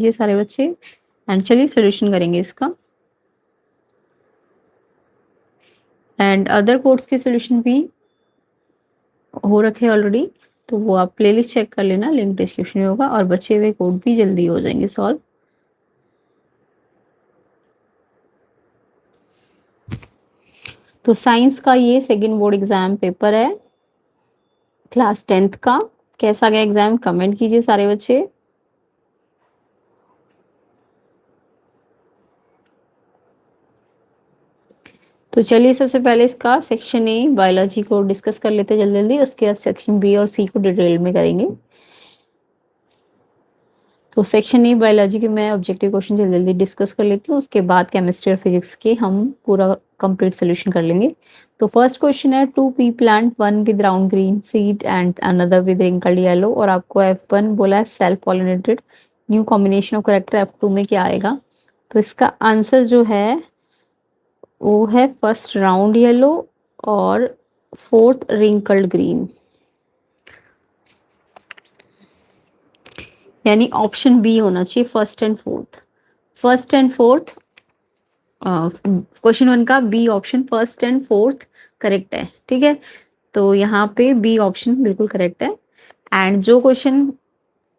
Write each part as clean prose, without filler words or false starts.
ये सारे बच्चे एंड चलिए सोल्यूशन करेंगे इसका। एंड अदर कोड्स के सोल्यूशन भी हो रखे ऑलरेडी, तो वो आप प्लेलिस्ट चेक कर लेना, लिंक डिस्क्रिप्शन में होगा, और बचे हुए कोड भी जल्दी हो जाएंगे सॉल्व। तो साइंस का ये सेकंड बोर्ड एग्जाम पेपर है क्लास 10th का। कैसा गया एग्जाम कमेंट कीजिए सारे बच्चे। तो चलिए सबसे पहले इसका सेक्शन ए बायोलॉजी को डिस्कस कर लेते हैं जल्दी जल्दी, उसके बाद सेक्शन बी और सी को डिटेल में करेंगे। तो सेक्शन ए बायोलॉजी के मैं ऑब्जेक्टिव क्वेश्चन जल्दी जल्दी डिस्कस कर लेती हूँ, उसके बाद केमिस्ट्री और फिजिक्स के हम पूरा कंप्लीट सोल्यूशन कर लेंगे। तो फर्स्ट क्वेश्चन है, 2 P plant, one with round green seed and another with wrinkled yellow, और आपको F1 बोला है self pollinated, new combination of character F2 में क्या आएगा। तो इसका आंसर जो है वो है फर्स्ट राउंड येलो और फोर्थ रिंकल्ड ग्रीन, यानी ऑप्शन बी होना चाहिए first and fourth. First and fourth question 1 का B option first and fourth correct है, ठीक है। तो यहाँ पे बी ऑप्शन बिल्कुल करेक्ट है। एंड जो क्वेश्चन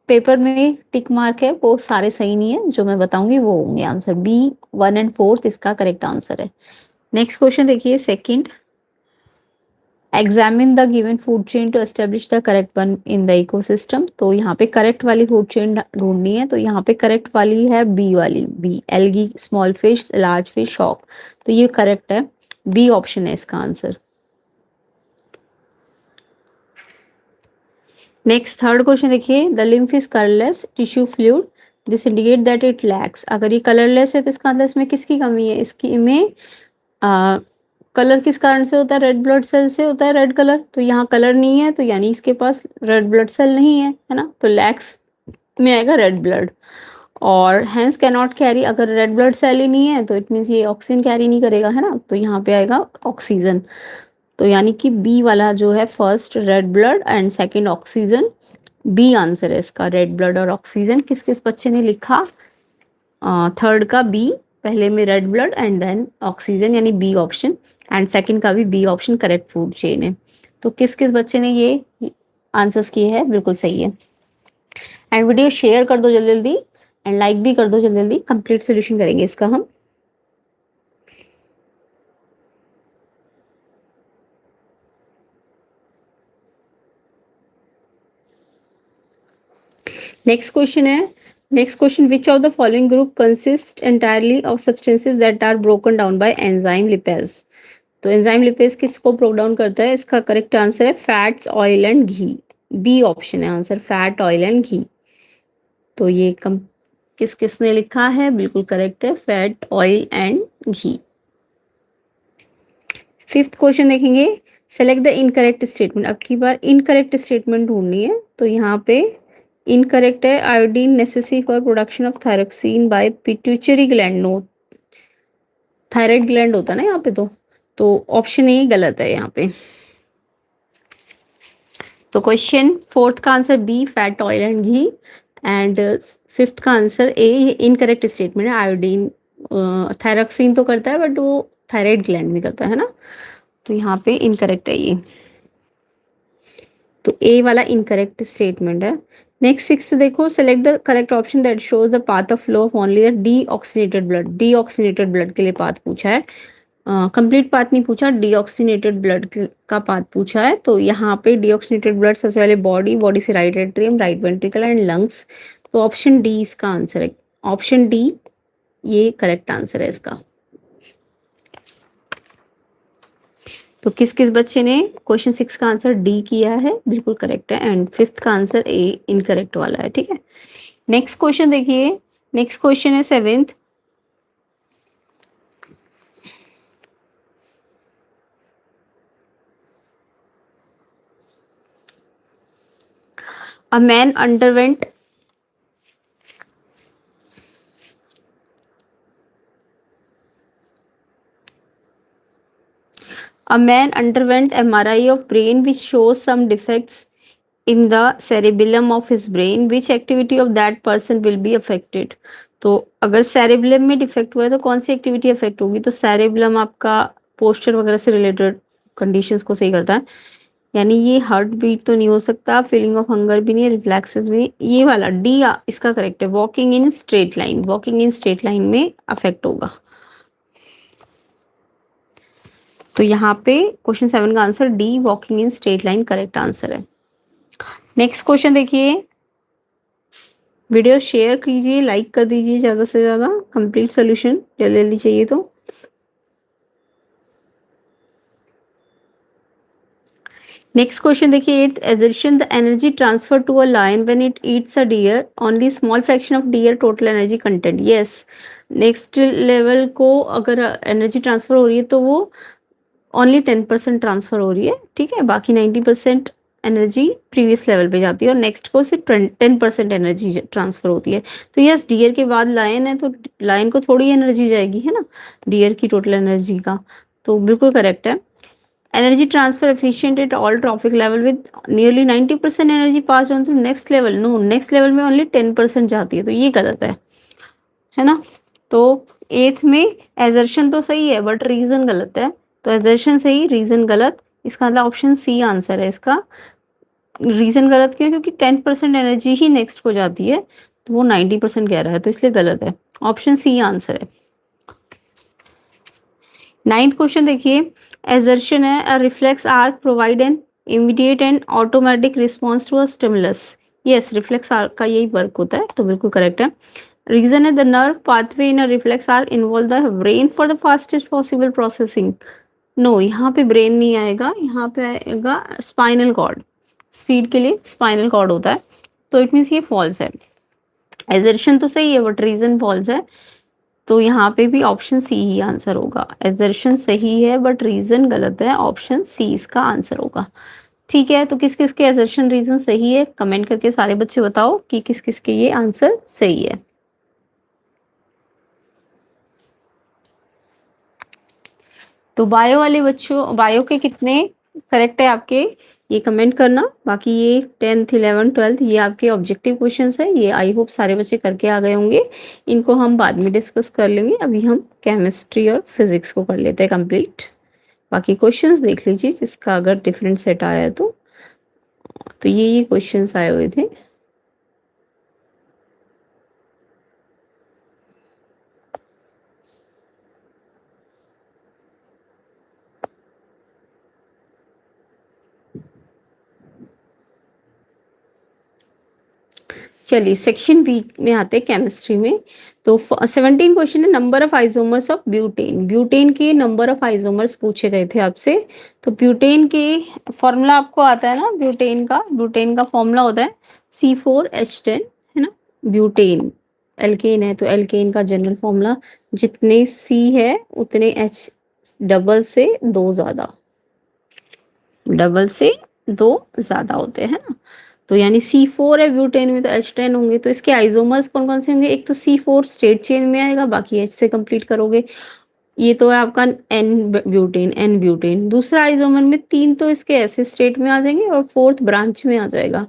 पेपर में टिक मार्क है वो सारे सही नहीं है, जो मैं बताऊंगी वो होंगे आंसर। बी 1 एंड 4 इसका करेक्ट आंसर है। नेक्स्ट क्वेश्चन देखिए second, examine the given food chain to establish the correct one in the ecosystem. तो यहाँ पे करेक्ट वाली फूड चेन ढूंढनी है, तो यहाँ पे करेक्ट वाली है बी वाली, B algae, small fish, large fish, shark. तो ये करेक्ट है, बी ऑप्शन है इसका आंसर। नेक्स्ट थर्ड क्वेश्चन देखिए, the lymph is colourless tissue fluid, this indicate that it lacks. अगर ये कलरलेस है तो इसका मतलब इसमें किसकी कमी है, इसकी में कलर किस कारण से होता है, रेड ब्लड सेल से होता है रेड कलर। तो यहाँ कलर नहीं है तो यानी इसके पास रेड ब्लड सेल नहीं है ना, तो लैक्स में आएगा रेड ब्लड। और हैंस कैनॉट कैरी, अगर रेड ब्लड सेल ही नहीं है तो इट मीन्स ये ऑक्सीजन कैरी नहीं करेगा, है ना, तो यहाँ पे आएगा ऑक्सीजन। तो यानी कि बी वाला जो है first red blood and second oxygen, B answer है इसका, रेड ब्लड और ऑक्सीजन। किस किस बच्चे ने लिखा थर्ड का बी, पहले में red blood and then oxygen, यानी बी ऑप्शन, एंड सेकंड का भी B option correct food chain है। तो किस किस बच्चे ने ये आंसर्स किए हैं, बिल्कुल सही है। एंड वीडियो शेयर कर दो जल्दी जल्दी एंड लाइक भी कर दो जल्दी जल्दी, कंप्लीट सोल्यूशन करेंगे इसका हम। नेक्स्ट क्वेश्चन है, next question, which of the following group consist entirely of substances that are broken down by enzyme lipase. तो एंजाइम लिपेज किसको ब्रोक डाउन करता है, इसका करेक्ट आंसर है fats, oil and ghee, B option है answer, fat, oil and ghee. तो ये किस किसने लिखा है, बिल्कुल करेक्ट है, fat, oil and ghee. Fifth question देखेंगे, सेलेक्ट द इनकरेक्ट स्टेटमेंट। अब की बार इनकरेक्ट स्टेटमेंट ढूंढनी है, तो यहाँ पे इनकरेक्ट है, iodine necessary for production of thyroxine by pituitary gland, no thyroid gland होता है ना यहाँ पे, तो ऑप्शन ए गलत है यहाँ पे। तो क्वेश्चन फोर्थ का answer B, fat, oil and ghee, and fifth का आंसर ए, ये इनकरेक्ट स्टेटमेंट है, आयोडीन थायरोक्सिन तो करता है बट वो थायराइड ग्लैंड में करता है ना, तो यहाँ पे इनकरेक्ट है ये, तो ए वाला इनकरेक्ट स्टेटमेंट है। नेक्स्ट सिक्स देखो, select the correct option that shows the path of flow of only the deoxygenated blood. Deoxygenated blood के लिए पाथ पूछा है, कंप्लीट पाथ नहीं पूछा, डीऑक्सीनेटेड ब्लड का पाथ पूछा है। तो यहाँ पे डीऑक्सीनेटेड ब्लड सबसे पहले बॉडी, बॉडी से right atrium, right ventricle and lungs. तो ऑप्शन डी इसका आंसर है, ऑप्शन डी ये करेक्ट आंसर है इसका। तो किस किस बच्चे ने क्वेश्चन 6 का आंसर डी किया है, बिल्कुल करेक्ट है, एंड फिफ्थ का आंसर ए इनकरेक्ट वाला है, ठीक है। नेक्स्ट क्वेश्चन देखिए, नेक्स्ट क्वेश्चन है seventh, a man underwent MRI of brain which shows some defects in the cerebellum of his brain which activity of that person will be affected. तो अगर cerebellum में defect हुआ है तो कौन सी activity affect होगी, तो सेरेबेलम आपका पोस्चर वगैरह से रिलेटेड कंडीशंस को सही करता है, यानी ये हार्ट बीट तो नहीं हो सकता, फीलिंग ऑफ हंगर भी नहीं, रिफ्लेक्सेस भी नहीं, ये वाला डी इसका करेक्ट है, walking in straight line, walking in straight line में अफेक्ट होगा। तो यहाँ पे क्वेश्चन 7 का answer D walking in straight line correct answer है। नेक्स्ट क्वेश्चन देखिए, वीडियो शेयर कीजिए, लाइक कर दीजिए ज़्यादा से ज़्यादा, कंप्लीट सोल्यूशन जल्दी जल्दी चाहिए तो। नेक्स्ट क्वेश्चन देखिए, eight assertion the energy transfer to a lion when it eats a deer only small fraction of deer total energy content. Yes, next level को अगर एनर्जी ट्रांसफर हो रही है तो वो ओनली 10% ट्रांसफर हो रही है, ठीक है, बाकी 90% एनर्जी प्रीवियस लेवल पे जाती है और नेक्स्ट को सिर्फ 10% एनर्जी ट्रांसफर होती है। तो यस, डियर के बाद लायन है तो लायन को थोड़ी एनर्जी जाएगी, है ना, डियर की टोटल एनर्जी का, तो बिल्कुल करेक्ट है। Energy transfer efficient at all trophic level with nearly 90% energy pass on to next level, no, next level में ओनली 10% जाती है, तो ये गलत है ना। तो एथ में एजर्शन तो सही है बट रीजन गलत है, तो एजर्शन सही, रीजन गलत, इसका मतलब ऑप्शन सी आंसर है इसका। रीजन गलत क्यों, क्योंकि 10% एनर्जी ही नेक्स्ट को जाती है, तो वो 90% कह रहा है, तो इसलिए गलत है, ऑप्शन सी आंसर है। नाइन्थ क्वेश्चन देखिए, एजर्शन है a reflex arc provide an immediate and automatic response to a stimulus. Yes, reflex arc का यही वर्क होता है, तो बिल्कुल करेक्ट है। रीजन है the nerve pathway in a reflex arc involve the brain for the fastest possible processing. No, यहाँ पे ब्रेन नहीं आएगा, यहाँ पे आएगा स्पाइनल कॉर्ड, स्पीड के लिए स्पाइनल कॉर्ड होता है, तो इट मीन्स ये फॉल्स है। एजर्शन तो सही है बट रीजन फॉल्स है, तो यहाँ पे भी ऑप्शन सी ही आंसर होगा। एजर्शन सही है बट रीजन गलत है, ऑप्शन सी इसका आंसर होगा। ठीक है, तो किस किस के एजर्शन रीजन सही है, कमेंट करके सारे बच्चे बताओ कि किस किस के ये आंसर सही है। तो बायो वाले बच्चों, बायो के कितने करेक्ट है आपके, ये कमेंट करना। बाकी ये 10th 11th 12th ये आपके ऑब्जेक्टिव क्वेश्चंस है, ये आई होप सारे बच्चे करके आ गए होंगे, इनको हम बाद में डिस्कस कर लेंगे, अभी हम केमिस्ट्री और फिजिक्स को कर लेते हैं कंप्लीट। बाकी क्वेश्चंस देख लीजिए जिसका अगर डिफरेंट सेट आया है तो ये क्वेश्चंस आए हुए थे। चलिए सेक्शन बी में आते हैं केमिस्ट्री में। तो 17 क्वेश्चन है, number of isomers of butane, butane के नंबर ऑफ आइसोमर्स पूछे गए थे आपसे। तो ब्यूटेन के फॉर्मूला आपको आता है ना, ब्यूटेन का फॉर्मूला होता है C4H10, है ना, ब्यूटेन एल्केन है तो एल्केन का जनरल फॉर्मूला, जितने C है उतने H डबल से दो ज्यादा, डबल से दो ज्यादा होते हैं ना, तो यानी C4 है ब्यूटेन में तो H10 होंगे। तो इसके आइसोमर्स कौन कौन से होंगे, एक तो C4 स्ट्रेट चेन में आएगा, बाकी H से कंप्लीट करोगे, ये तो है आपका एन ब्यूटेन। दूसरा आइसोमर में 3 तो इसके ऐसे स्टेट में आ जाएंगे और 4th ब्रांच में आ जाएगा,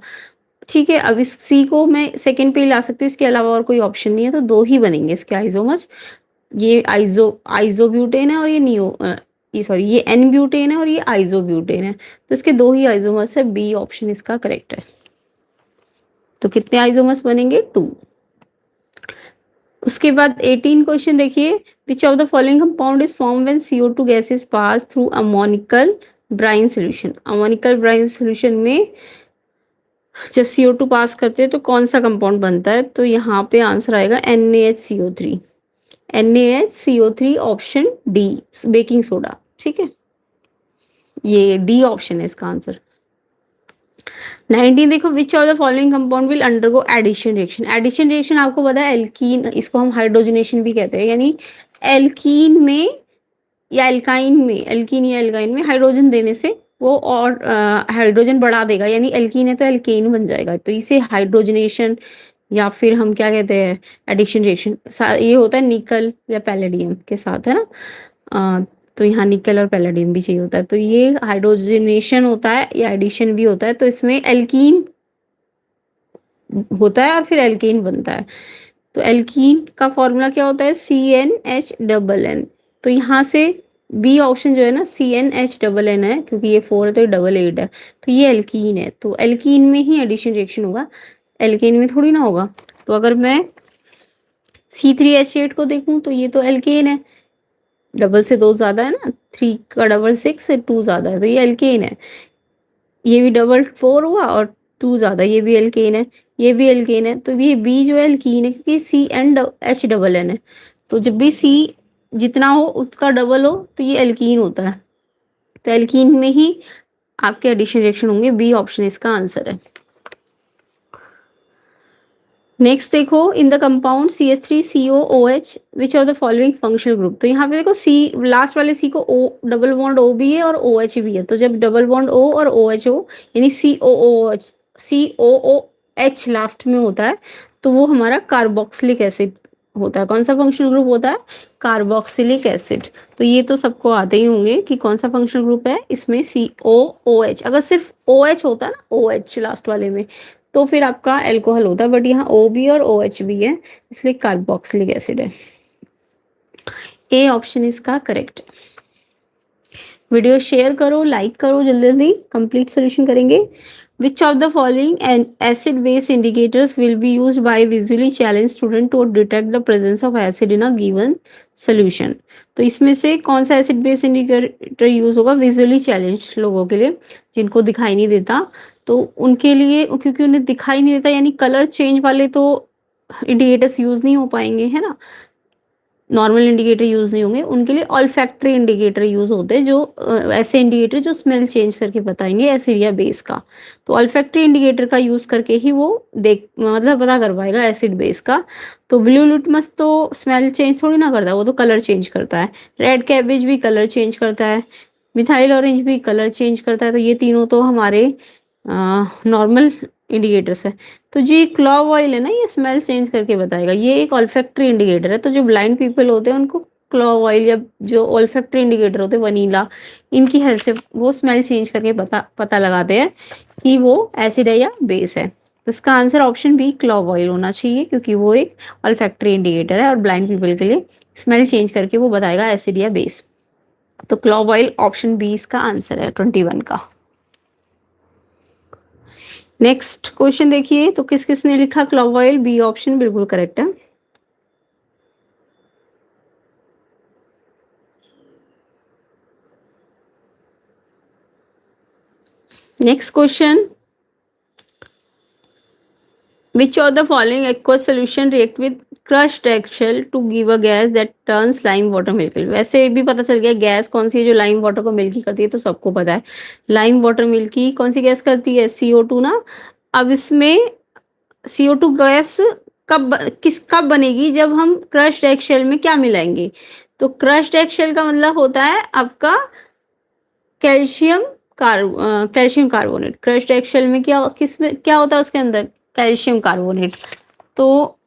ठीक है। अब इस C को मैं सेकंड पे ही ला सकती हूँ, इसके अलावा और कोई ऑप्शन नहीं है, तो 2 ही बनेंगे इसके आइसोमर्स, ये आइजो ब्यूटेन है और ये सॉरी ये एन ब्यूटेन है और ये आइजो ब्यूटेन है, तो इसके 2 ही आइसोमर्स है, बी ऑप्शन इसका करेक्ट है। तो कितने आइसोमर्स बनेंगे, 2। उसके बाद 18 क्वेश्चन देखिए, विच of the following compound is form when CO2 gas is pass through ammoniacal brine solution. Ammoniacal brine solution में जब CO2 पास करते हैं तो कौन सा कंपाउंड बनता है, तो यहाँ पे आंसर आएगा NaHCO3, NaHCO3 option D, baking soda, ठीक है, ये डी ऑप्शन है इसका आंसर। 19 देखो, which of the following compound will undergo addition reaction. Addition reaction आपको पता है एल्कीन, इसको हम हाइड्रोजनेशन भी कहते हैं, यानी एल्कीन में या एल्काइन में हाइड्रोजन देने से वो और हाइड्रोजन बढ़ा देगा, यानी एल्कीन है तो एल्केन बन जाएगा, तो इसे हाइड्रोजनेशन या फिर हम क्या कहते हैं एडिशन रिएक्शन, ये होता है निकल या पैलेडियम के साथ, है ना, तो यहाँ निकल और पैलेडियम भी चाहिए होता है, तो ये हाइड्रोजनेशन होता है या एडिशन भी होता है, तो इसमें एल्कीन होता है और फिर एल्केन बनता है। तो एल्कीन का फॉर्मूला क्या होता है, CnH+n। तो यहाँ से बी ऑप्शन जो है ना CnH+n है, क्योंकि ये 4 है तो ये डबल 8 है, तो ये एल्कीन है। तो एल्कीन में ही एडिशन रिएक्शन होगा, एल्केन में थोड़ी ना होगा। तो अगर मैं C3H8 को देखूं तो ये तो एल्केन है, डबल से 2 ज्यादा है ना, 3 का डबल 6 से 2 ज्यादा है, तो ये एल्केन है। ये भी डबल 4 हुआ और 2 ज्यादा, ये भी एल्केन है, ये भी एल्केन है। तो ये बी जो है एल्कीन है, क्योंकि CnH+n है। तो जब भी C जितना हो उसका डबल हो तो ये एल्कीन होता है। तो एल्कीन में ही आपके एडिशन रिएक्शन होंगे, बी ऑप्शन इसका आंसर है। नेक्स्ट देखो, in the compound CH3COOH which of the following functional group. तो यहाँ पे देखो C, लास्ट वाले C को O डबल बॉन्ड O भी है और OH भी है। तो जब डबल बॉन्ड O और OH हो, यानी COOH लास्ट में होता है, तो वो हमारा कार्बोक्सिलिक एसिड होता है। कौन सा फंक्शनल ग्रुप होता है, कार्बोक्सिलिक एसिड। तो ये तो सबको आते ही होंगे कि कौन सा फंक्शनल ग्रुप है इसमें, COOH। अगर सिर्फ OH होता ना, OH लास्ट वाले में, तो फिर आपका अल्कोहल होता है, बट यहाँ O भी और OH भी है, इसलिए कार्बोक्सिलिक एसिड है। ए ऑप्शन इसका करेक्ट। वीडियो शेयर करो, लाइक करो, जल्दी जल्दी कंप्लीट सोल्यूशन करेंगे। Which of the following acid base indicators will be used by visually challenged student to detect the presence of acid in a given solution? तो इसमें से कौन सा एसिड बेस इंडिकेटर यूज होगा विजुअली चैलेंज्ड लोगों के लिए, जिनको दिखाई नहीं देता। तो उनके लिए, क्योंकि उन्हें दिखाई नहीं देता, यानी कलर चेंज वाले तो इंडिकेटर्स यूज नहीं हो पाएंगे, है ना, नॉर्मल इंडिकेटर यूज नहीं होंगे। उनके लिए ऑल्फैक्टरी इंडिकेटर यूज होते हैं, जो ऐसे इंडिकेटर जो स्मेल चेंज करके बताएंगे एसिड या बेस का। तो ऑल्फैक्टरी इंडिकेटर का यूज करके ही वो देख, मतलब पता कर पाएगा एसिड बेस का। तो ब्लू लिटमस तो स्मेल चेंज थोड़ी ना करता है, वो तो कलर चेंज करता है। रेड कैबेज भी कलर चेंज करता है, मिथाइल ऑरेंज भी कलर चेंज करता है। तो ये तीनों तो हमारे नॉर्मल इंडिकेटर्स है। तो जी क्लॉव ऑयल है ना, ये स्मेल चेंज करके बताएगा, ये एक ऑल्फैक्टरी इंडिकेटर है। तो जो ब्लाइंड पीपल होते हैं उनको क्लॉव ऑयल या जो ऑल्फैक्टरी इंडिकेटर होते हैं वनीला, इनकी हेल्प से वो स्मेल चेंज करके पता लगाते हैं कि वो एसिड है या बेस है। तो इसका answer option B clove oil होना चाहिए, क्योंकि वो एक ऑल्फैक्टरी इंडिकेटर है और ब्लाइंड पीपल के लिए स्मेल चेंज करके वो बताएगा एसिड या बेस। तो क्लॉव ऑयल ऑप्शन बी इसका आंसर है 21 का। नेक्स्ट क्वेश्चन देखिए, तो किस किसने लिखा क्लॉव ऑयल, बी ऑप्शन बिल्कुल करेक्ट है। Next question, which of the following aqueous solution react with crushed eggshell to give a gas that turns lime water milky? वैसे भी पता चल गया गैस कौन सी है जो लाइम वाटर को मिल्की करती है, तो सबको पता है लाइम वाटर मिल्की कौन सी गैस करती है, CO2 ना। अब इसमें CO2 गैस कब बनेगी, जब हम क्रश्ड एगशेल में क्या मिलाएंगे। तो क्रश्ड एगशेल का मतलब होता है आपका calcium calcium carbonate. Crushed eggshell में किसमें क्या होता है, उसके अंदर कैल्शियम कार्बोनेट। तो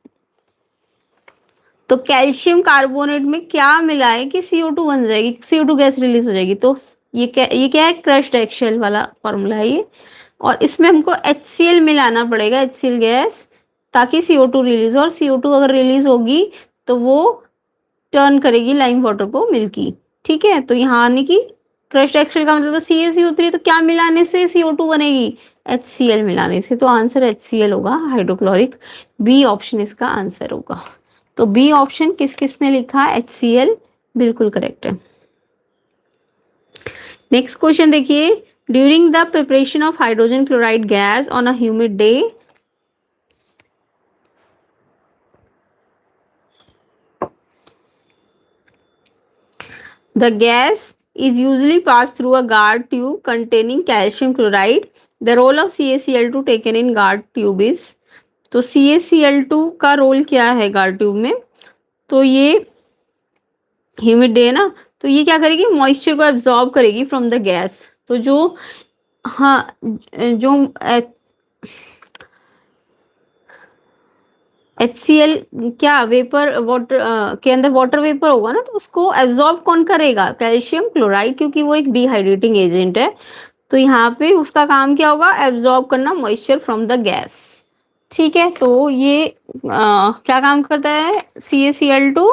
कैल्शियम कार्बोनेट में क्या मिलाए कि CO2 बन जाएगी, CO2 गैस रिलीज हो जाएगी। तो ये क्या है, क्रश्ड एगशेल वाला फॉर्मूला है ये। और इसमें हमको HCl मिलाना पड़ेगा, HCl गैस, ताकि CO2 रिलीज हो। और CO2 अगर रिलीज होगी तो वो टर्न करेगी लाइम वाटर को मिल्की, ठीक है। तो यहाँ आने की क्रश्ड एगशेल का मतलब तो CaCO3, तो क्या मिलाने से CO2 बनेगी, HCl मिलाने से। तो आंसर HCl होगा, हाइड्रोक्लोरिक। बी ऑप्शन इसका आंसर होगा। तो बी ऑप्शन किस किसने लिखा, HCl बिल्कुल करेक्ट है। नेक्स्ट क्वेश्चन देखिए, during the preparation of hydrogen chloride gas on a humid day, the gas is usually passed through a guard tube containing calcium chloride. The role of CaCl2 taken in guard tube is, तो CaCl2 का role क्या है guard tube में। तो ये humid day है ना, तो ये क्या करेगी, मॉइस्चर को एब्जॉर्ब करेगी फ्रॉम द गैस। तो जो जो HCl क्या वेपर वाटर के अंदर वाटर वेपर होगा ना, तो उसको एब्जॉर्ब कौन करेगा, कैल्शियम क्लोराइड, क्योंकि वो एक डिहाइड्रेटिंग एजेंट है। तो यहाँ पे उसका काम क्या होगा, एब्जॉर्ब करना मॉइस्चर फ्रॉम द गैस। ठीक है, तो ये क्या काम करता है, CaCl2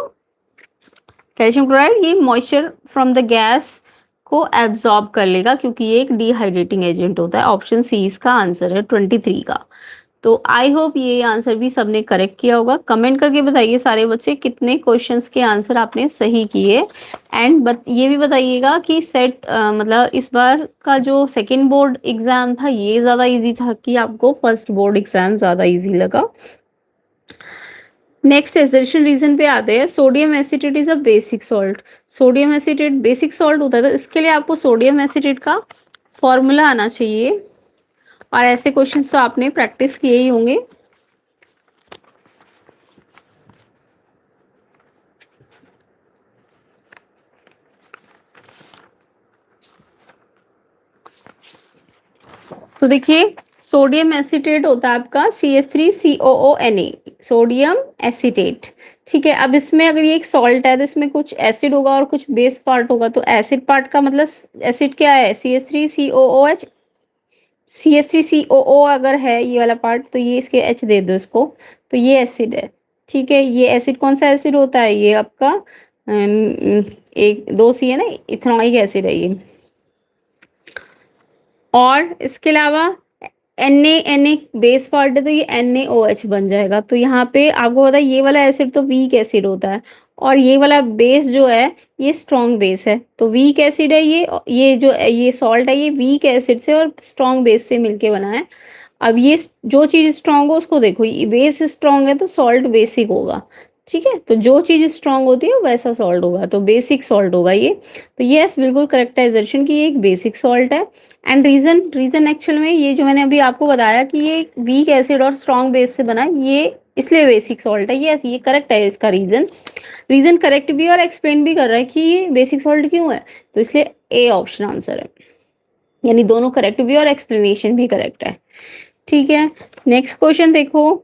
कैल्शियम क्लोराइड, ये मॉइस्चर फ्रॉम द गैस को एब्जॉर्ब कर लेगा क्योंकि ये एक डिहाइड्रेटिंग एजेंट होता है। ऑप्शन सी इसका आंसर है 23 का। तो आई होप ये आंसर भी सबने करेक्ट किया होगा। कमेंट करके बताइए सारे बच्चे कितने क्वेश्चंस के आंसर आपने सही किए। एंड ये भी बताइएगा कि सेट मतलब इस बार का जो सेकंड बोर्ड एग्जाम था ये ज़्यादा इजी था कि आपको फर्स्ट बोर्ड एग्जाम ज़्यादा इजी लगा। नेक्स्ट एसर्शन रीजन पे आते हैं। Sodium acetate is a basic salt. Sodium acetate basic salt होता है, तो इसके लिए आपको सोडियम एसिटेट का फॉर्मूला आना चाहिए, और ऐसे क्वेश्चंस तो आपने प्रैक्टिस किए ही होंगे। तो देखिए सोडियम एसिटेट होता है आपका CH3COONA, सोडियम एसिटेट। ठीक है, अब इसमें अगर ये एक सॉल्ट है तो इसमें कुछ एसिड होगा और कुछ बेस पार्ट होगा, तो एसिड पार्ट का मतलब एसिड क्या है, CH3COOH, CH3COO अगर है ये वाला पार्ट तो ये इसके H दे दो इसको, तो ये एसिड है। ठीक है, ये एसिड कौन सा एसिड होता है, ये आपका एक दो सी है ना, इथेनॉइक एसिड है ये। और इसके अलावा Na बेस पार्ट है तो ये NaOH बन जाएगा। तो यहाँ पे आपको पता है ये वाला एसिड तो वीक एसिड होता है, और ये वाला बेस जो है ये स्ट्रॉन्ग बेस है। तो वीक एसिड है ये जो ये सॉल्ट है ये वीक एसिड से और स्ट्रॉन्ग बेस से मिलके बना है। अब ये जो चीज स्ट्रॉन्ग हो उसको देखो, ये बेस स्ट्रॉन्ग है तो सॉल्ट बेसिक होगा। ठीक है, तो जो चीज स्ट्रॉन्ग होती है वैसा सॉल्ट होगा, तो बेसिक सॉल्ट होगा ये। तो यस बिल्कुल करेक्ट है assertion कि ये एक बेसिक सॉल्ट है। एंड रीजन रीजन एक्चुअल में ये जो मैंने अभी आपको बताया कि ये वीक एसिड और स्ट्रॉन्ग बेस से बना है, ये इसलिए बेसिक सॉल्ट है। यस ये करेक्ट है, इसका रीजन रीजन करेक्ट भी और एक्सप्लेन भी कर रहा है कि ये बेसिक सॉल्ट क्यों है, तो इसलिए ए ऑप्शन आंसर है, यानी दोनों करेक्ट भी और एक्सप्लेनेशन भी करेक्ट है। ठीक है, नेक्स्ट क्वेश्चन देखो।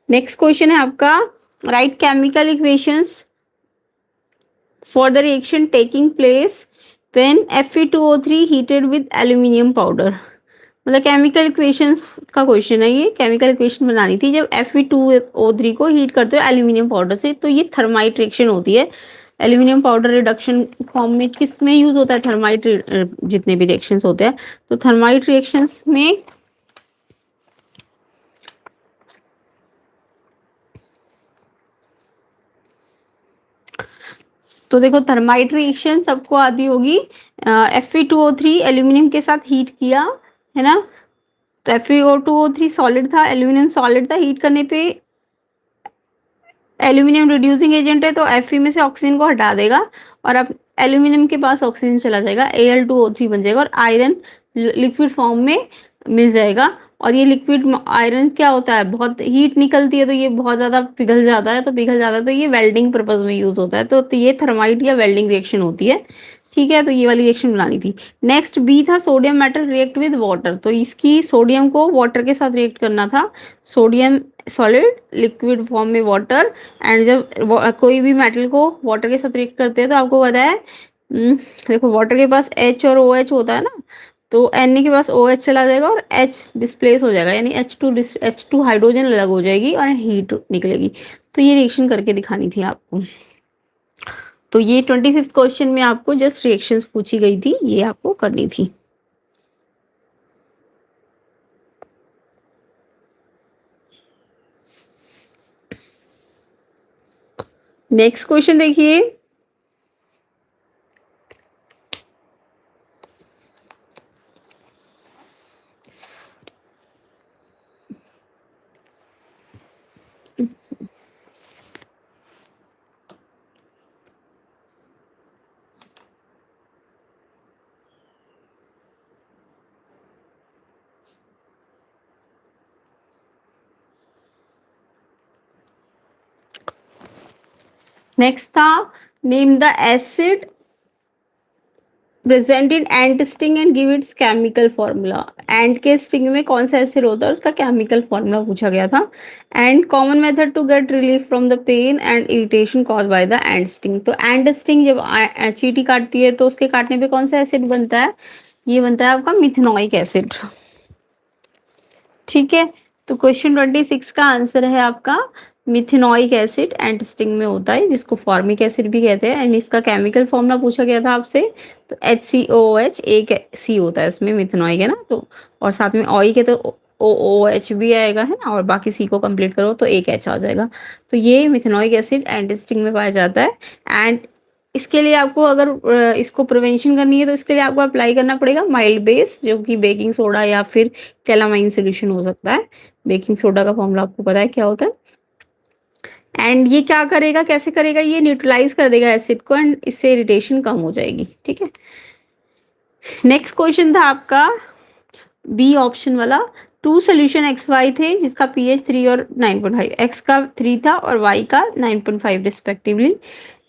नेक्स्ट क्वेश्चन है आपका, right chemical equations for the reaction taking place when Fe2O3 heated with aluminium powder. मतलब केमिकल इक्वेशंस का क्वेश्चन है ये, केमिकल इक्वेशन बनानी थी जब Fe2O3 को हीट करते हो एल्यूमिनियम पाउडर से, तो ये थर्माइट रिएक्शन होती है। एल्यूमिनियम पाउडर रिडक्शन फॉर्म में किस में यूज होता है, थर्माइट, जितने भी रिएक्शंस होते हैं तो थर्माइट रिएक्शंस में तो देखो थर्माइट रिएक्शन सबको आती होगी। Fe2O3 एल्यूमिनियम के साथ हीट किया है ना, तो FeO2O3 सॉलिड था, एल्यूमिनियम सॉलिड था, हीट करने पे एल्यूमिनियम रिड्यूसिंग एजेंट है तो Fe में से ऑक्सीजन को हटा देगा, और अब एल्यूमिनियम के पास ऑक्सीजन चला जाएगा, Al2O3 बन जाएगा और आयरन लिक्विड फॉर्म में मिल जाएगा। और ये लिक्विड आयरन क्या होता है, बहुत हीट निकलती है तो ये बहुत ज़्यादा पिघल जाता है, तो पिघल जाता है तो ये वेल्डिंग पर्पज में यूज होता है, तो ये थर्माइट या वेल्डिंग रिएक्शन होती है। ठीक है, तो ये वाली रिएक्शन बनानी थी। नेक्स्ट बी था sodium metal react with water, तो इसकी सोडियम को वाटर के साथ रिएक्ट करना था, सोडियम सॉलिड लिक्विड फॉर्म में वाटर। एंड जब कोई भी मेटल को वाटर के साथ रिएक्ट करते हैं तो आपको पता है देखो वाटर के पास H और OH होता है ना, तो Na के पास OH चला जाएगा और H डिस्प्लेस हो जाएगा, यानी H2 हाइड्रोजन अलग हो जाएगी और हीट निकलेगी। तो ये रिएक्शन करके दिखानी थी आपको। तो ये 25th क्वेश्चन में आपको जस्ट रिएक्शंस पूछी गई थी, ये आपको करनी थी। नेक्स्ट क्वेश्चन देखिए, नेक्स्ट था name the acid present in ant sting and give its chemical formula. Ant के स्टिंग में कौन सा एसिड होता है उसका केमिकल फॉर्मूला पूछा गया था। And common method to get relief from the pain and irritation cause by the ant sting. तो एंट स्टिंग जब चींटी काटती है तो उसके काटने पे कौन सा एसिड बनता है, ये बनता है आपका मिथेनॉइक एसिड। ठीक है, तो क्वेश्चन 26 का आंसर है आपका मिथेनॉइक एसिड एंटिस्टिंग में होता है, जिसको फॉर्मिक एसिड भी कहते हैं। एंड इसका केमिकल फॉर्मूला पूछा गया था आपसे, तो HCOOH, एक सी होता है इसमें, मिथेनॉइक है ना, तो और साथ में ऑइक है तो OOH भी आएगा, है ना, और बाकी सी को कंप्लीट करो तो एक H आ जाएगा। तो ये मिथेनॉइक एसिड एंटिस्टिंग में पाया जाता है। एंड इसके लिए आपको अगर इसको प्रिवेंशन करनी है तो इसके लिए आपको अप्लाई करना पड़ेगा माइल्ड बेस, जो कि बेकिंग सोडा या फिर कैलामाइन सोल्यूशन हो सकता है। बेकिंग सोडा का फॉर्मूला आपको पता है क्या होता है। एंड ये क्या करेगा, कैसे करेगा, ये न्यूट्रलाइज कर देगा एसिड को, एंड इससे इरिटेशन कम हो जाएगी। ठीक है, नेक्स्ट क्वेश्चन था आपका बी ऑप्शन वाला। टू सोल्यूशन एक्स वाई थे जिसका पीएच 3 और 9.5, एक्स का 3 था और वाई का 9.5 रिस्पेक्टिवली।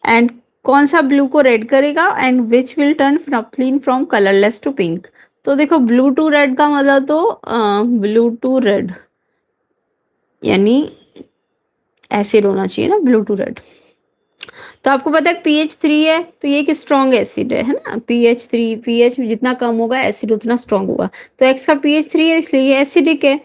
एंड कौन सा ब्लू को रेड करेगा, and which will turn phenolphthalein from colourless to pink. तो देखो, ब्लू टू रेड का मतलब तो ब्लू टू रेड यानी एसिड होना चाहिए ना, ब्लू टू रेड। तो आपको पता है pH 3 है तो ये एक स्ट्रॉन्ग एसिड है ना, pH 3, pH जितना कम होगा एसिड उतना स्ट्रॉन्ग होगा। तो X का pH 3 है इसलिए ये एसिडिक है।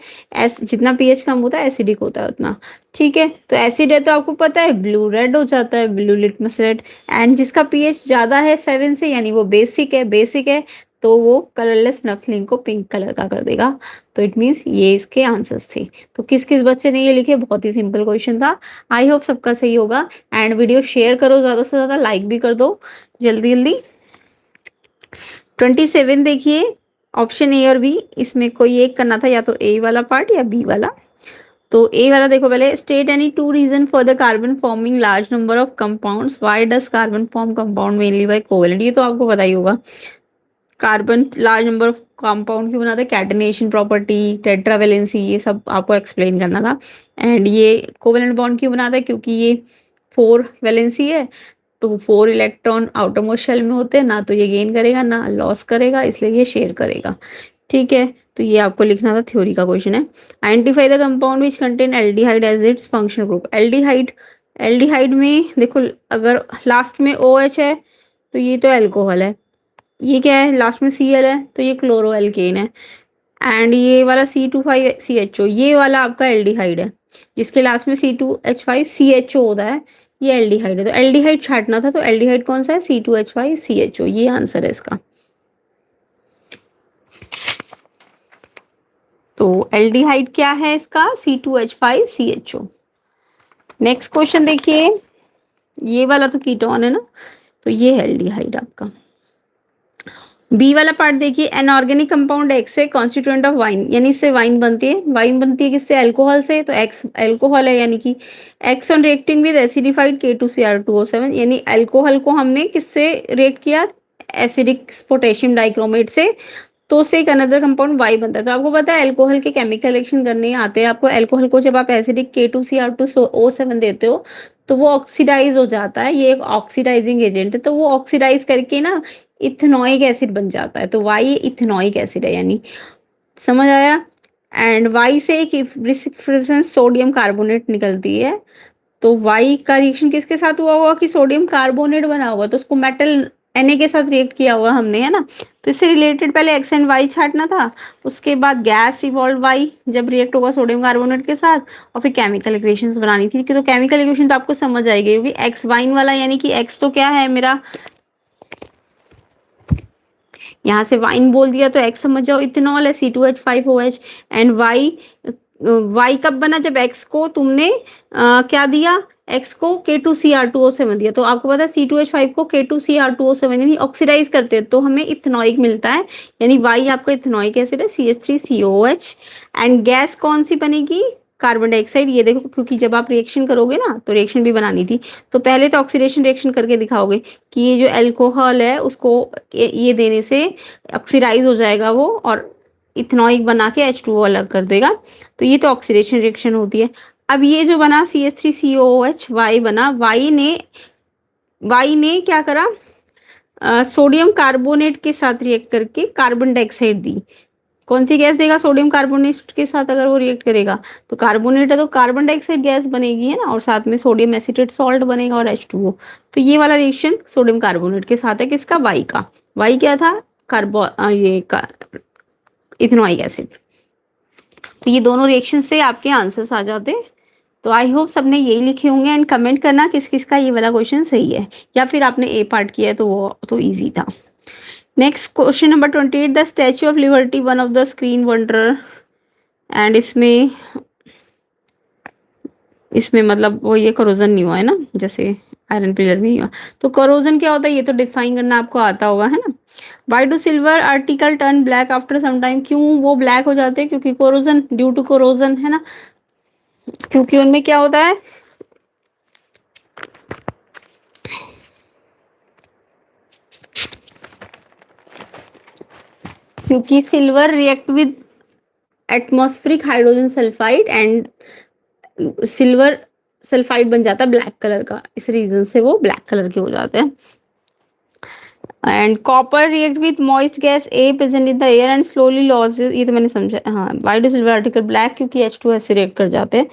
जितना pH कम होता है एसिडिक होता है उतना। ठीक है, तो एसिड है तो आपको पता है ब्लू रेड हो जाता है, ब्लू लिटमस रेड। एंड जिसका pH ज्यादा है 7 से, यानी वो बेसिक है, बेसिक है तो वो कलरलेस नफलिंग को पिंक कलर का कर देगा। तो इट मीन्स ये इसके आंसर्स थे। तो किस किस बच्चे ने ये लिखे, बहुत ही सिंपल क्वेश्चन था। आई होप सबका सही होगा। एंड वीडियो शेयर करो, ज्यादा से ज्यादा लाइक भी कर दो जल्दी जल्दी। 27 देखिए, ऑप्शन ए और बी, इसमें कोई एक करना था, या तो ए वाला पार्ट या बी वाला। तो ए वाला देखो पहले, state any two reason for the carbon forming large number of compounds, why does carbon form compound mainly by covalent. ये तो आपको पता ही होगा, carbon large number of compound क्यों बनाते हैं, कैटनेशन प्रॉपर्टी, टेट्रावेलेंसी, ये सब आपको एक्सप्लेन करना था। एंड ये कोवेलेंट बॉन्ड क्यों बनाता है, क्योंकि ये 4 वैलेंसी है, तो 4 इलेक्ट्रॉन आउटरमोस्ट शेल में होते हैं ना, तो ये गेन करेगा ना लॉस करेगा, इसलिए ये शेयर करेगा। ठीक है, तो ये आपको लिखना था, थ्योरी का क्वेश्चन है। Identify the compound which contain aldehyde as its functional group. Aldehyde, aldehyde में देखो अगर लास्ट में OH है तो ये तो एल्कोहल है, ये क्या है लास्ट में Cl है तो ये क्लोरो एल्केन है। एंड ये वाला C25CHO, ये वाला आपका एल्डिहाइड है, जिसके लास्ट में C2H5CHO होता है, ये एल्डिहाइड है। तो एल्डिहाइड छाटना था, तो एल्डिहाइड कौन सा है, C2H5CHO, ये आंसर है इसका। तो एल्डिहाइड क्या है इसका, C2H5CHO। नेक्स्ट क्वेश्चन देखिए, ये वाला तो कीटोन है ना, तो ये है एल्डिहाइड आपका। बी वाला पार्ट देखिए, एनऑर्गेनिक कंपाउंड एक्स है कॉन्स्टिट्यूएंट ऑफ वाइन, यानी इससे वाइन बनती है। वाइन बनती है किससे, अल्कोहल से, तो एक्स अल्कोहल है, यानी कि x on reacting with acidified K2Cr2O7, यानी अल्कोहल को हमने किससे रिएक्ट किया, एसिडिक पोटेशियम डाइक्रोमेट से, तो उससे एक अनदर कंपाउंड वाई बनता है। तो आपको पता है अल्कोहल के केमिकल रिएक्शन करने आते हैं आपको। अल्कोहल को जब आप एसिडिक K2Cr2O7 देते हो तो वो ऑक्सीडाइज हो जाता है, ये एक ऑक्सीडाइजिंग एजेंट है, तो वो ऑक्सीडाइज करके ना इथेनॉइक एसिड बन जाता है। तो वाई इथेनॉइक एसिड है, यानी समझ आया। एंड वाई से एक प्रिसिपिटेशन सोडियम कार्बोनेट निकलती है, तो वाई का रिएक्शन किसके साथ हुआ होगा कि सोडियम कार्बोनेट बना होगा, तो उसको मेटल Na के साथ रिएक्ट किया हुआ हमने, है ना। तो इससे रिलेटेड पहले एक्स एंड वाई छाटना था, उसके बाद गैस इवॉल्व वाई जब रिएक्ट होगा सोडियम कार्बोनेट के साथ, और फिर केमिकल इक्वेशंस बनानी थी। तो केमिकल इक्वेशन तो आपको समझ आएगी, क्योंकि एक्स वाइन वाला, यानी कि एक्स तो क्या है मेरा, यहाँ से वाइन बोल दिया तो एक्स समझ जाओ इथेनॉल है, C2H5OH। एंड वाई कब बना, जब एक्स को तुमने क्या दिया, एक्स को K2Cr2O7 दिया। तो आपको पता है C2H5 को K2Cr2O7 यानी ऑक्सीडाइज करते हैं तो हमें इथेनॉइक मिलता है, यानी वाई आपका इथेनॉइक एसिड है, CH3COOH। एंड गैस कौन सी बनेगी, कार्बन डाइऑक्साइड। ये देखो, क्योंकि जब आप रिएक्शन करोगे ना तो रिएक्शन भी बनानी थी, तो पहले तो ऑक्सीडेशन रिएक्शन करके दिखाओगे कि ये जो अल्कोहल है उसको ये देने से ऑक्सीडाइज हो जाएगा वो, और इथेनॉइक बना के H2O अलग कर देगा। तो ये तो ऑक्सीडेशन रिएक्शन होती है। अब ये जो बना CH3COOH, वाई बना, वाई ने क्या करा, सोडियम कार्बोनेट के साथ रिएक्ट करके कार्बन डाइऑक्साइड दी। कौन सी गैस देगा, सोडियम कार्बोनेट के साथ अगर वो रिएक्ट करेगा, तो कार्बोनेट है तो कार्बन डाइऑक्साइड गैस बनेगी, है ना, और साथ में सोडियम एसीटेट सॉल्ट बनेगा और H2O। तो ये वाला रिएक्शन सोडियम कार्बोनेट के साथ है, किसका, वाई का। वाई क्या था, इथेनॉइक एसिड। तो ये दोनों रिएक्शन से आपके आंसर्स आ जाते। तो आई होप सबने यही लिखे होंगे एंड कमेंट करना किस किस का ये वाला क्वेश्चन सही है, या फिर आपने ए पार्ट किया है तो वो तो इजी था। Next question number 28, the statue of liberty one of the screen wonder, and इसमें मतलब वो ये करोजन नहीं हुआ है ना, जैसे आयरन पिलर में ही हुआ। तो करोजन क्या होता है ये तो डिफाइन करना आपको आता होगा, है ना। Why do silver article turn black after some time, क्यों वो ब्लैक हो जाते हैं, क्योंकि कोरोजन, ड्यू टू कोरोजन, है ना। क्योंकि उनमें क्या होता है, क्योंकि silver react with atmospheric hydrogen sulphide and silver sulphide बन जाता है ब्लैक कलर का, इस रीजन से वो ब्लैक कलर के हो जाते हैं। And copper react with moist gas A present in the air and slowly losses, ये तो मैंने समझा। हाँ, Y do silver article black, क्योंकि H2 से रिएक्ट कर जाते हैं।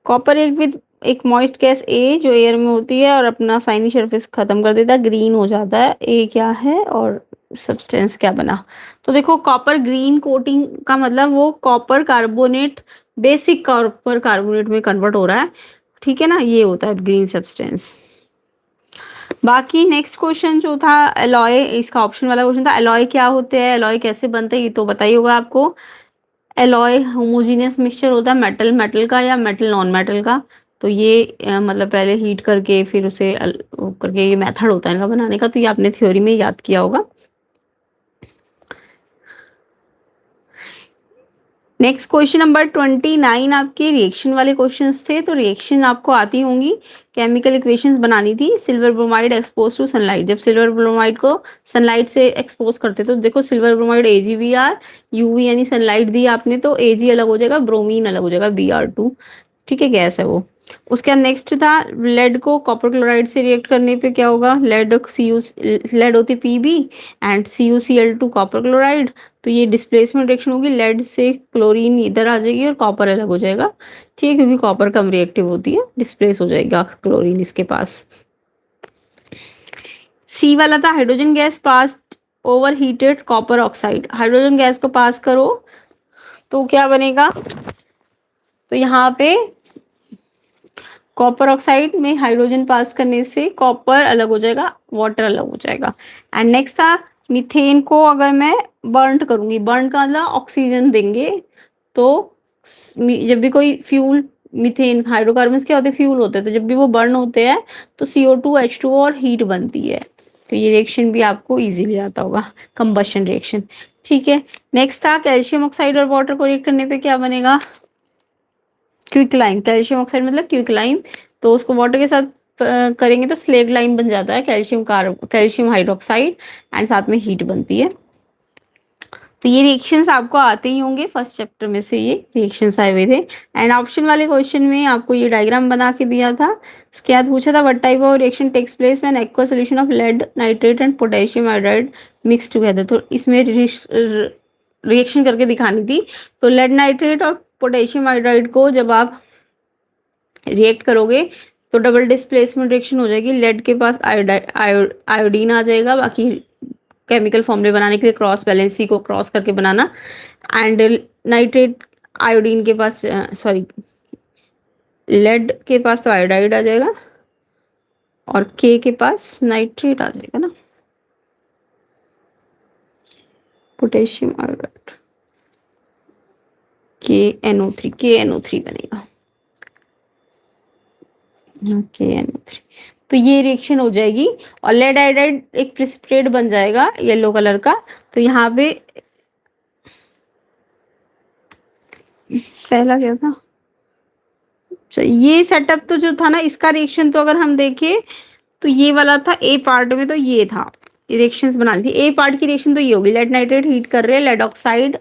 कॉपर रिएक्ट विद एक मॉइस्ट गैस ए जो एयर में होती है और अपना साइनी सरफेस खत्म कर देता है, ग्रीन हो जाता है। ए क्या है और सब्सटेंस क्या बना। तो देखो कॉपर ग्रीन कोटिंग का मतलब वो copper carbonate, basic copper carbonate में कन्वर्ट हो रहा है, ठीक है ना, ये होता है ग्रीन सब्सटेंस। बाकी नेक्स्ट क्वेश्चन जो था एलॉय, इसका ऑप्शन वाला क्वेश्चन था, एलॉय क्या होते हैं, एलॉय कैसे बनते हैं, ये तो बताइए होगा आपको। एलॉय होमोजीनियस मिक्सचर होता है मेटल मेटल का या मेटल नॉन मेटल का। तो ये मतलब पहले हीट करके फिर उसे वो करके, ये मेथड होता है इनका बनाने का, तो ये आपने थ्योरी में याद किया होगा। नेक्स्ट क्वेश्चन नंबर 29 आपके रिएक्शन वाले क्वेश्चंस थे। तो रिएक्शन आपको आती होंगी, केमिकल इक्वेशंस बनानी थी। Silver bromide expose to sunlight, जब सिल्वर ब्रोमाइड को सनलाइट से एक्सपोज करते तो देखो सिल्वर ब्रोमाइड AgBr, यूवी यानी सनलाइट दी आपने तो Ag अलग हो जाएगा, ब्रोमीन अलग हो जाएगा, Br2, ठीक है, गैस है वो। उसके बाद नेक्स्ट था लेड को कॉपर क्लोराइड से रिएक्ट करने पे क्या होगा, लेड होती Pb and CuCl2 copper chloride, तो ये डिस्प्लेसमेंट रिएक्शन होगी, लेड से क्लोरीन इधर आ जाएगी और कॉपर अलग हो जाएगा, ठीक है, क्योंकि कॉपर कम रिएक्टिव होती है, डिस्प्लेस हो जाएगा क्लोरीन इसके पास। सी वाला था hydrogen gas pass over heated copper oxide, hydrogen gas को पास करो तो क्या बनेगा, तो यहाँ पे कॉपर ऑक्साइड में हाइड्रोजन पास करने से कॉपर अलग हो जाएगा, वाटर अलग हो जाएगा। एंड नेक्स्ट था मीथेन को अगर मैं बर्न करूंगी, बर्न का मतलब ऑक्सीजन देंगे, तो जब भी कोई फ्यूल, मीथेन हाइड्रोकार्बन क्या होते हैं, फ्यूल होते हैं, तो जब भी वो बर्न होते हैं तो CO2 H2 और हीट बनती है। तो ये रिएक्शन भी आपको इजीली आता होगा, कंबशन रिएक्शन, ठीक है। नेक्स्ट था कैल्शियम ऑक्साइड और वाटर को रिएक्ट करने पे क्या बनेगा, क्विकलाइम, कैल्शियम ऑक्साइड मतलब क्विकलाइम, तो उसको वाटर के साथ करेंगे तो स्लेग लाइम बन जाता है, कैल्शियम हाइड्रोक्साइड, एंड साथ में हीट बनती है। तो ये रिएक्शंस आपको आते ही होंगे, फर्स्ट चैप्टर में से ये रिएक्शंस आए हुए थे। एंड ऑप्शन वाले क्वेश्चन में आपको ये डायग्राम बना के दिया था। इसके बाद पूछा था what type of reaction takes place when aqua solution of lead nitrate and potassium iodide mix together, तो इसमें रिएक्शन करके दिखानी थी। तो लेड नाइट्रेट और पोटेशियम आयोडाइड को जब आप रिएक्ट करोगे तो डबल डिस्प्लेसमेंट रिएक्शन हो जाएगी, लेड के पास आयोडीन आ जाएगा, बाकी केमिकल फॉर्मूले बनाने के लिए क्रॉस बैलेंसी को क्रॉस करके बनाना, एंड नाइट्रेट आयोडीन के पास सॉरी लेड के पास तो आयोडाइड आ जाएगा और के के पास नाइट्रेट आ जाएगा ना, पोटेशियम आयोडाइड, KNO3 बनेगा, KNO3। तो ये रिएक्शन हो जाएगी और लेड आयोडाइड एक प्रेसिपिटेट बन जाएगा येलो कलर का। तो यहाँ पे पहला क्या था, ये सेटअप तो जो था ना, इसका रिएक्शन तो अगर हम देखें तो ये वाला था ए पार्ट में, तो ये था रिएक्शंस बनानी थी। ए पार्ट की रिएक्शन तो ये होगी, लेड नाइट्रेट हीट कर रहे हैं, लेड ऑक्साइड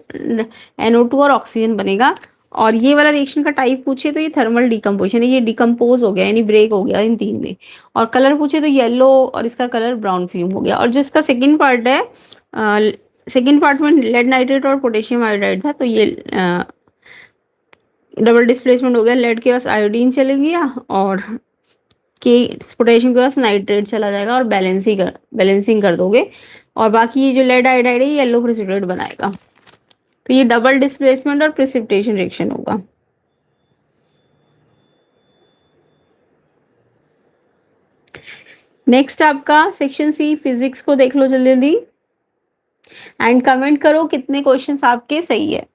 NO2 और ऑक्सीजन बनेगा। और ये वाला रिएक्शन का टाइप पूछे तो ये थर्मल डिकम्पोजिशन है, ये डिकम्पोज हो गया यानी ब्रेक हो गया इन तीन में। और कलर पूछे तो येलो और इसका कलर ब्राउन फ्यूम हो गया। और जो इसका सेकेंड पार्ट है, सेकेंड पार्ट में लेड नाइट्रेट और पोटेशियम आयोडाइड था, तो ये डबल डिस्प्लेसमेंट हो गया, लेड के पास आयोडीन चले गया और के पोटेशियम के पास नाइट्रेट चला जाएगा और बैलेंसिंग कर दोगे, और बाकी ये जो लेड आयोडाइड है ये येलो प्रेसिपिटेट बनाएगा। तो ये डबल डिस्प्लेसमेंट और प्रेसिपिटेशन रिएक्शन होगा। नेक्स्ट आपका सेक्शन सी फिजिक्स को देख लो जल्दी जल्दी एंड कमेंट करो कितने क्वेश्चंस आपके सही है।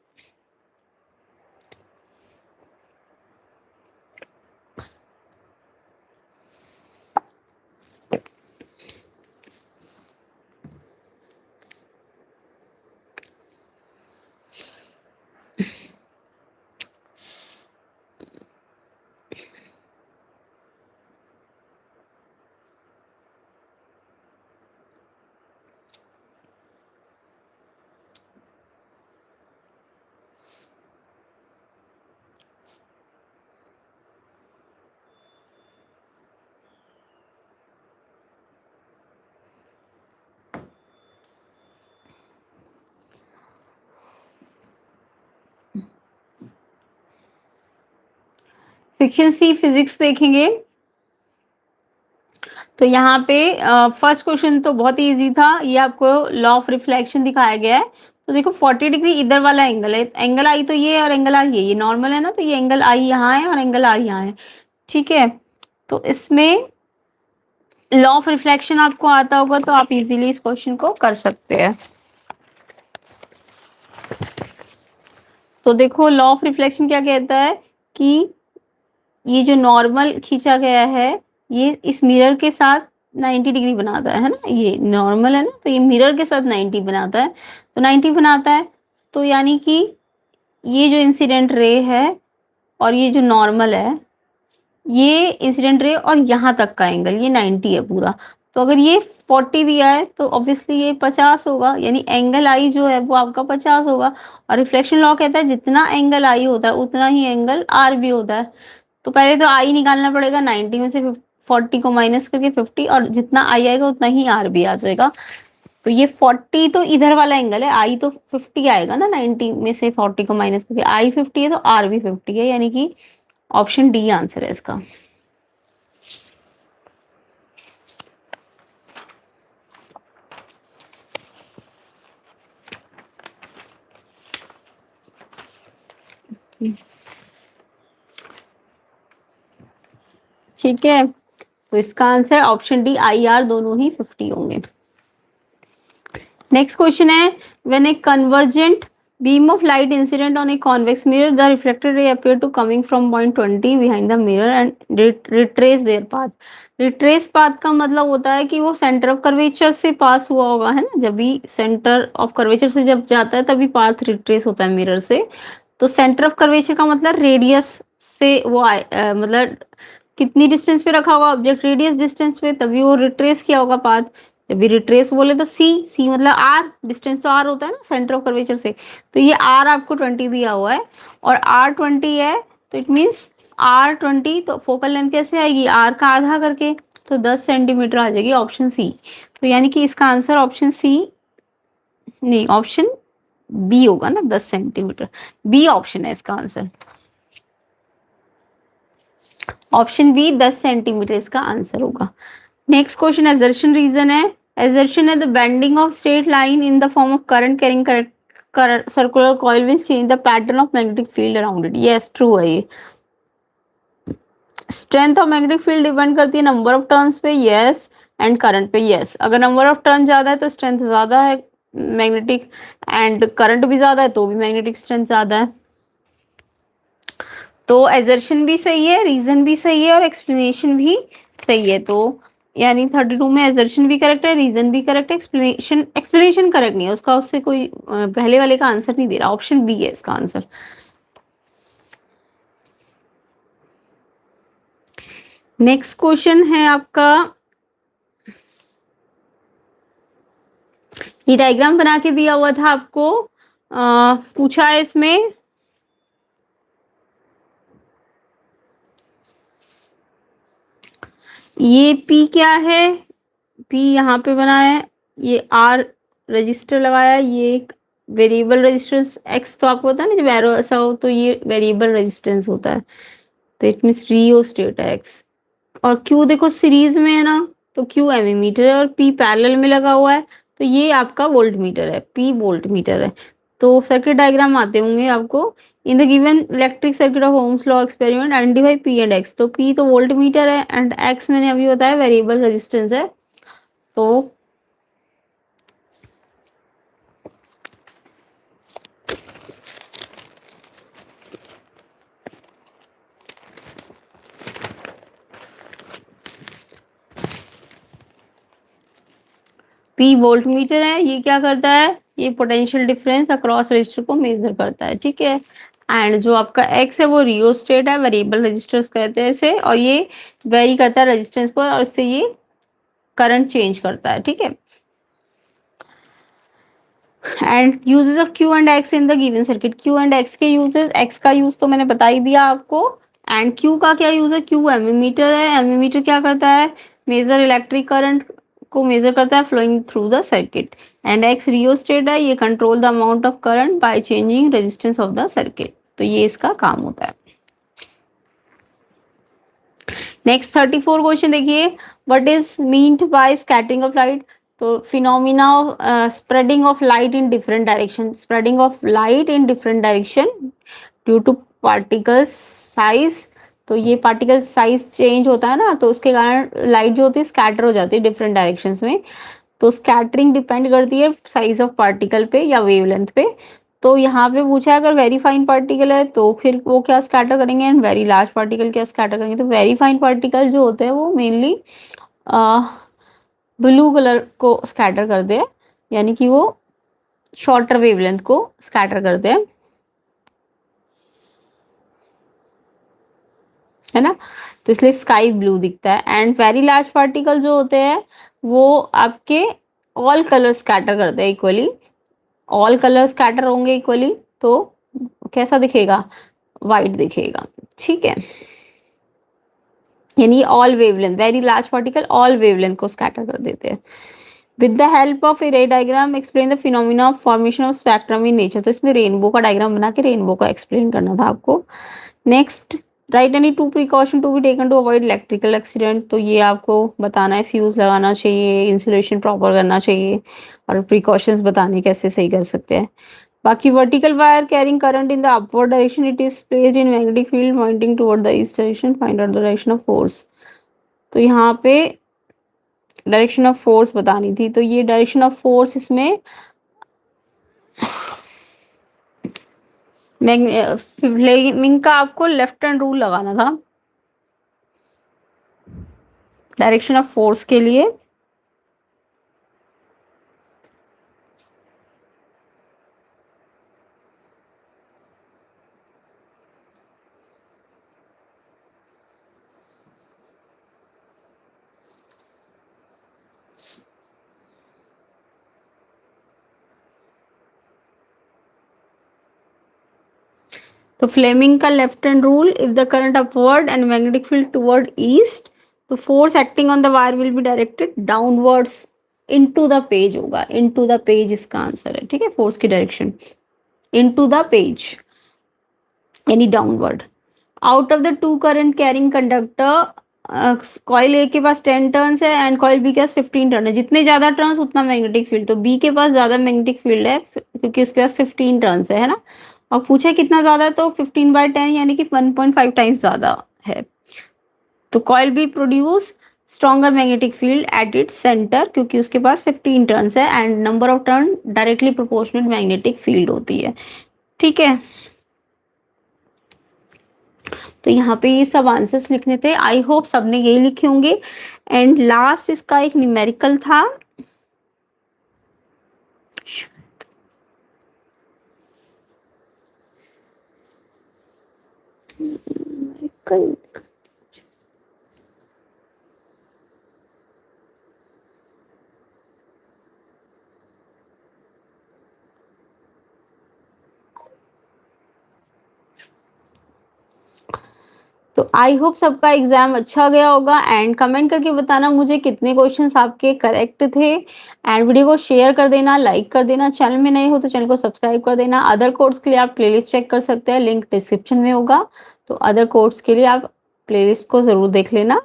सेक्शन सी फिजिक्स देखेंगे तो यहाँ पे फर्स्ट क्वेश्चन तो बहुत ही इजी था, ये आपको लॉ ऑफ रिफ्लेक्शन दिखाया गया है। तो देखो 40 डिग्री इधर वाला एंगल है, एंगल आई तो ये और एंगल आई ये नॉर्मल है ना, तो ये एंगल आई यहाँ है और एंगल आई यहाँ है, ठीक है। तो इसमें लॉ ऑफ रिफ्लेक्शन आपको आता होगा तो आप इजीली इस क्वेश्चन को कर सकते हैं। तो देखो लॉ ऑफ रिफ्लेक्शन क्या कहता है कि ये जो नॉर्मल खींचा गया है ये इस मिरर के साथ 90 डिग्री बनाता है ना, ये नॉर्मल है ना, तो ये मिरर के साथ 90 बनाता है, तो 90 बनाता है, तो यानी कि ये जो इंसिडेंट रे है और ये जो नॉर्मल है, ये इंसिडेंट रे और यहाँ तक का एंगल ये 90 है पूरा। तो अगर ये 40 दिया है तो ऑब्वियसली ये 50 होगा, यानी एंगल आई जो है वो आपका 50 होगा। और रिफ्लेक्शन लॉ कहता है जितना एंगल आई होता है उतना ही एंगल आर भी होता है। तो पहले तो आई निकालना पड़ेगा, 90 में से 40 को माइनस करके 50, और जितना आई आएगा उतना ही आर भी आ जाएगा। तो ये 40 तो इधर वाला एंगल है, आई तो 50 आएगा ना, 90 में से 40 को माइनस करके आई 50 है तो आर भी 50 है, यानी कि ऑप्शन डी आंसर है इसका। ठीक है, तो इसका answer option D I R दोनों ही 50 होंगे। नेक्स्ट क्वेश्चन है when A convergent beam of light incident on a convex mirror, the reflected ray appear to coming from point 20 behind the mirror and retrace their path. retrace path का मतलब होता है कि वो centre of curvature से पास हुआ होगा, है ना, जब भी सेंटर ऑफ कर्वेचर से जब जाता है तभी पाथ रिट्रेस होता है मिरर से। तो सेंटर ऑफ कर्वेचर का मतलब रेडियस से वो मतलब कितनी डिस्टेंस पे रखा होगा ऑब्जेक्ट, रेडियस डिस्टेंस पे, तभी वो रिट्रेस किया होगा पाथ। जब भी रिट्रेस बोले तो सी, सी मतलब आर, डिस्टेंस तो आर होता है ना सेंटर ऑफ कर्वेचर से, तो ये आर आपको 20 दिया हुआ है और आर 20 है, तो इट मीन्स आर 20, तो फोकल लेंथ कैसे आएगी, आर का आधा करके, तो 10 सेंटीमीटर आ जाएगी, ऑप्शन सी। तो यानी कि इसका आंसर ऑप्शन सी नहीं, ऑप्शन बी होगा ना, 10 सेंटीमीटर, बी ऑप्शन है इसका आंसर, ऑप्शन बी 10 सेंटीमीटर इसका आंसर होगा। नेक्स्ट क्वेश्चन एजर्शन रीजन है, एजर्शन है the bending of straight line in the form of current carrying circular coil will change the pattern of magnetic field around it. Yes true है ये। Strength of magnetic field depend करती है number of turns पे, yes, and current पे, yes. अगर number of turn ज्यादा है तो स्ट्रेंथ ज्यादा है मैग्नेटिक, एंड करंट भी ज्यादा है तो भी मैग्नेटिक स्ट्रेंथ ज्यादा है। तो एजर्शन भी सही है, रीजन भी सही है और एक्सप्लेनेशन भी सही है। तो यानी 32 में एजर्शन भी करेक्ट है, रीजन भी करेक्ट है, एक्सप्लेनेशन करेक्ट नहीं है उसका, उससे कोई पहले वाले का आंसर नहीं दे रहा, ऑप्शन बी है इसका आंसर। नेक्स्ट क्वेश्चन है आपका, ये डायग्राम बना के दिया हुआ था आपको, पूछा है इसमें ये P क्या है, P यहाँ पे बना है, ये R रजिस्टर लगाया, ये एक वेरिएबल रेजिस्टेंस X, तो आपको पता है ना जब एरो ऐसा हो तो ये वेरिएबल रेजिस्टेंस होता है, तो इट मीन्स रियोस्टेट है X। और Q देखो सीरीज में है ना, तो Q एमीमीटर है और P पैरेलल में लगा हुआ है, तो ये आपका वोल्ट मीटर है, P वोल्ट मीटर है। तो सर्किट डायग्राम आते होंगे आपको। In the given electric circuit of Ohm's law experiment identify P and x. तो पी तो वोल्ट मीटर है एंड एक्स मैंने अभी बताया वेरिएबल रेजिस्टेंस है। तो पी वोल्ट मीटर है, ये क्या करता है, ये पोटेंशियल डिफरेंस अक्रॉस रजिस्टर को मेजर करता है, ठीक है। एंड जो आपका एक्स है वो रियोस्टेट है, वेरिएबल रजिस्टर्स कहते हैं इसे, और ये वेरी करता है रेजिस्टेंस पर और इससे ये करंट चेंज करता है, ठीक है। And uses of Q and x in the given circuit. Q and x के यूजेस, एक्स का यूज तो मैंने बता ही दिया आपको। एंड क्यू का क्या यूज है, क्यू एमीमीटर है। एमीमीटर क्या करता है, मेजर इलेक्ट्रिक करंट को मेजर करता है flowing through the circuit. And X rheostat है, ये control the amount of current by changing resistance of the circuit. तो ये इसका काम होता है। नेक्स्ट 34 क्वेश्चन देखिए, what is meant by scattering of light. तो phenomena of spreading of light in different direction, spreading of light in different direction due to particle size. तो ये पार्टिकल साइज चेंज होता है ना, तो उसके कारण लाइट जो होती है स्कैटर हो जाती है डिफरेंट डायरेक्शंस में। तो स्कैटरिंग डिपेंड करती है साइज ऑफ पार्टिकल पे या वेवलेंथ पे। तो यहाँ पे पूछा है अगर वेरी फाइन पार्टिकल है तो फिर वो क्या स्कैटर करेंगे, एंड वेरी लार्ज पार्टिकल क्या स्कैटर करेंगे। तो वेरी फाइन पार्टिकल जो होते हैं वो मेनली ब्लू कलर को स्कैटर करते हैं, यानी कि वो शॉर्टर वेवलेंथ को स्कैटर करते हैं, है ना। तो इसलिए स्काई ब्लू दिखता है। एंड वेरी लार्ज पार्टिकल जो होते हैं वो आपके ऑल कलर स्कैटर करते हैं इक्वली, ऑल कलर स्कैटर होंगे इक्वली, तो कैसा दिखेगा, वाइट दिखेगा, ठीक है। यानी all wavelength, very large particle all wavelength को स्कैटर कर देते हैं। विद द हेल्प ऑफ ए रे diagram explain the phenomena of formation of spectrum in nature. तो इसमें रेनबो का डायग्राम बना के रेनबो का एक्सप्लेन करना था आपको। Next, write any two precaution to be taken to avoid electrical accident. तो ये आपको बताना है, फ्यूज लगाना चाहिए, इंसुलेशन प्रॉपर करना चाहिए, और प्रिकॉशंस बताने कैसे सही कर सकते हैं। बाकी vertical wire carrying current in the upward direction, it is placed in magnetic field pointing toward the east direction, find out the direction of force. तो यहाँ पे डायरेक्शन ऑफ फोर्स बतानी थी, तो ये डायरेक्शन ऑफ फोर्स इसमें Fleming का आपको लेफ्ट हैंड रूल लगाना था डायरेक्शन ऑफ फोर्स के लिए। तो फ्लेमिंग का left hand rule, if the current upward and magnetic field toward east, तो force acting on the wire will be directed downwards into the page होगा, इनटू द पेज इसका answer है, ठीक है। फोर्स की डायरेक्शन इनटू द पेज यानी downward. Out of the two current carrying conductor, coil A के पास 10 turns है एंड कॉइल बी के पास 15 टर्न है। जितने ज्यादा टर्न्स उतना मैग्नेटिक फील्ड, तो बी के पास ज्यादा मैग्नेटिक फील्ड है क्योंकि उसके पास 15 टर्न्स है ना। और पूछा है कितना ज्यादा है, तो 15/10 यानी कि 1.5 टाइम्स ज्यादा है। तो coil B produce stronger magnetic field at its centre क्योंकि उसके पास 15 टर्न्स है and number of turn directly proportional magnetic field होती है, ठीक है। तो यहाँ पे ये सब आंसर्स लिखने थे, आई होप सबने यही लिखे होंगे। एंड लास्ट इसका एक न्यूमेरिकल था, न्यूमेरिकल तो आई होप सबका एग्जाम अच्छा गया होगा। एंड कमेंट करके बताना मुझे कितने क्वेश्चंस आपके करेक्ट थे। एंड वीडियो को शेयर कर देना, लाइक कर देना, चैनल में नए हो तो चैनल को सब्सक्राइब कर देना। अदर कोर्स के लिए आप प्लेलिस्ट चेक कर सकते हैं, लिंक डिस्क्रिप्शन में होगा। तो अदर कोर्स के लिए आप प्लेलिस्ट को जरूर देख लेना।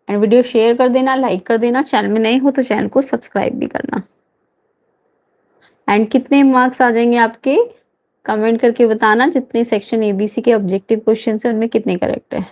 एंड वीडियो शेयर कर देना, लाइक कर देना, चैनल में नए हो तो चैनल को सब्सक्राइब भी करना। एंड कितने मार्क्स आ जाएंगे आपके कमेंट करके बताना जितने सेक्शन एबीसी के ऑब्जेक्टिव क्वेश्चन है उनमें कितने करेक्ट है।